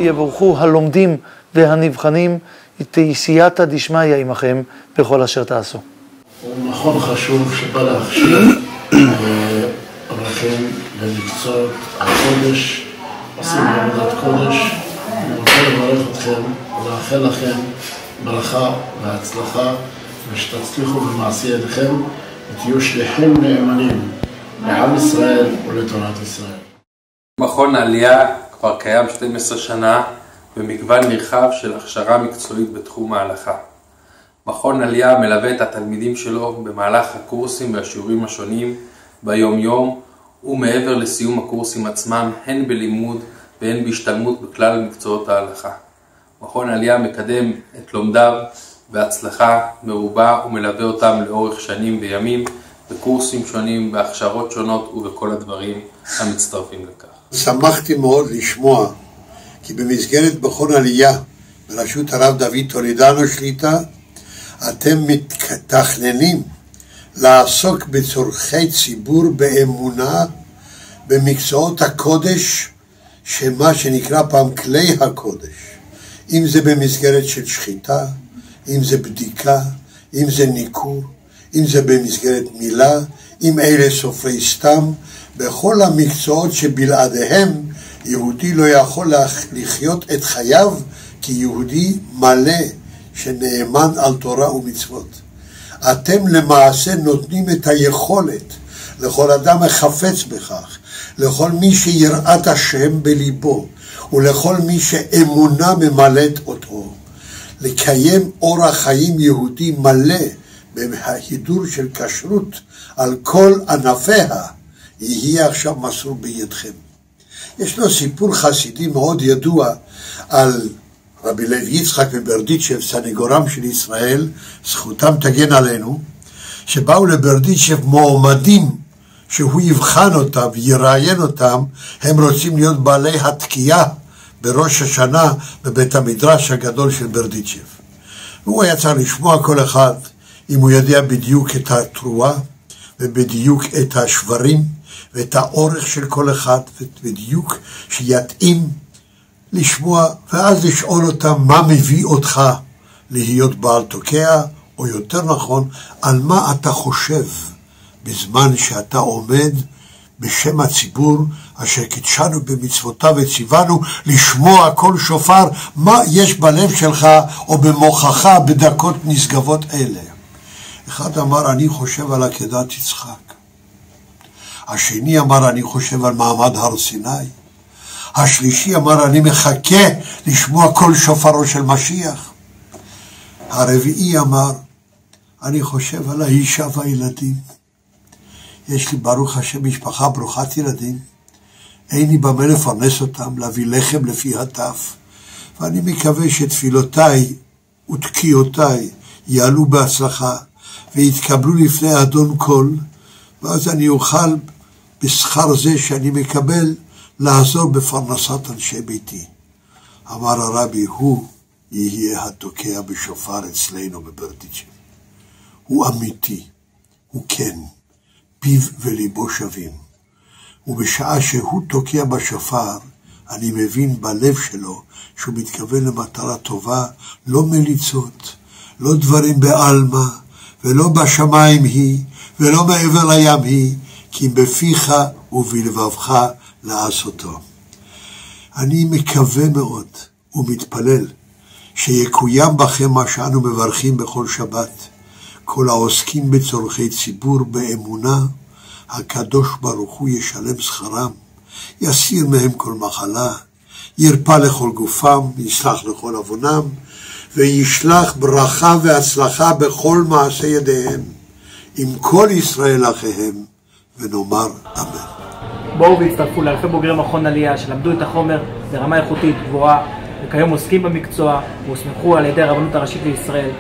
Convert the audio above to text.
יבורכו הלומדים והנבחנים, תעשייתא דשמיא עמכם בכל אשר תעשו. הוא מכון חשוב שבא להכשיר לכם למקצועות הקודש, עושים עבודת קודש. אני רוצה לברך אתכם ולאחל לכם ברכה והצלחה, ושתצליחו במעשי ידיכם ותהיו שליחים נאמנים לעם ישראל ולתורת ישראל. מכון העלייה כבר קיים 12 שנה במגוון נרחב של הכשרה מקצועית בתחום ההלכה. מכון עלייה מלווה את התלמידים שלו במהלך הקורסים והשיעורים השונים ביום יום ומעבר לסיום הקורסים עצמם, הן בלימוד והן בהשתלמות בכלל מקצועות ההלכה. מכון עלייה מקדם את לומדיו בהצלחה מרובה ומלווה אותם לאורך שנים וימים בקורסים שונים, בהכשרות שונות ובכל הדברים המצטרפים לכך. שמחתי מאוד לשמוע כי במסגרת מכון עלייה בראשות הרב דוד טולדנו שליטה אתם מתכננים לעסוק בצורכי ציבור באמונה במקצועות הקודש, שמה שנקרא פעם כלי הקודש, אם זה במסגרת של שחיטה, אם זה בדיקה, אם זה ניקור, אם זה במסגרת מילה, אם אלה סופרי סתם, בכל המקצועות שבלעדיהם יהודי לא יכול לחיות את חייו כיהודי מלא שנאמן על תורה ומצוות. אתם למעשה נותנים את היכולת לכל אדם החפץ בכך, לכל מי שיראת השם בליבו ולכל מי שאמונה ממלאת אותו, לקיים אורח חיים יהודי מלא בהידור של כשרות על כל ענפיה, יהיה עכשיו מסור בידכם. יש לו סיפור חסידי מאוד ידוע על רבי לוי יצחק מברדיצ'ב, סניגורם של ישראל, זכותם תגן עלינו, שבאו לברדיצ'ב מועמדים שהוא יבחן אותם ויראיין אותם, הם רוצים להיות בעלי התקיעה בראש השנה בבית המדרש הגדול של ברדיצ'ב. והוא היה צריך לשמוע כל אחד אם הוא יודע בדיוק את התרועה ובדיוק את השברים ואת האורך של כל אחד, ובדיוק שיתאים לשמוע, ואז לשאול אותם מה מביא אותך להיות בעל תוקע, או יותר נכון, על מה אתה חושב בזמן שאתה עומד בשם הציבור אשר קידשנו במצוותיו וציוונו לשמוע כל שופר, מה יש בלב שלך או במוחך בדקות נשגבות אלה. אחד אמר אני חושב על עקדת יצחק, השני אמר אני חושב על מעמד הר סיני, השלישי אמר אני מחכה לשמוע כל שופרו של משיח, הרביעי אמר אני חושב על האישה והילדים, יש לי ברוך השם משפחה ברוכת ילדים, אין לי במה לפרנס אותם, להביא לחם לפי הטף, ואני מקווה שתפילותיי ותקיעותיי יעלו בהצלחה ויתקבלו לפני אדון כל, ואז אני אוכל בשכר זה שאני מקבל לעזור בפרנסת אנשי ביתי. אמר הרבי, הוא יהיה התוקע בשופר אצלנו בברדיצ'ב. הוא אמיתי, הוא כן, פיו וליבו שווים. ובשעה שהוא תוקע בשופר, אני מבין בלב שלו שהוא מתכוון למטרה טובה, לא מליצות, לא דברים בעלמא, ולא בשמיים היא, ולא מעבר לים היא, כי בפיך ובלבבך לעשותו. אני מקווה מאוד ומתפלל שיקוים בכם מה שאנו מברכים בכל שבת, כל העוסקים בצורכי ציבור באמונה, הקדוש ברוך הוא ישלם שכרם, יסיר מהם כל מחלה, ירפא לכל גופם, יסלח לכל עוונם, וישלח ברכה והצלחה בכל מעשה ידיהם, עם כל ישראל אחיהם, ונאמר אמן. בואו והצטרפו לאלפי בוגרי מכון עלייה שלמדו את החומר ברמה איכותית גבוהה, וכיום עוסקים במקצוע והוסמכו על ידי הרבנות הראשית לישראל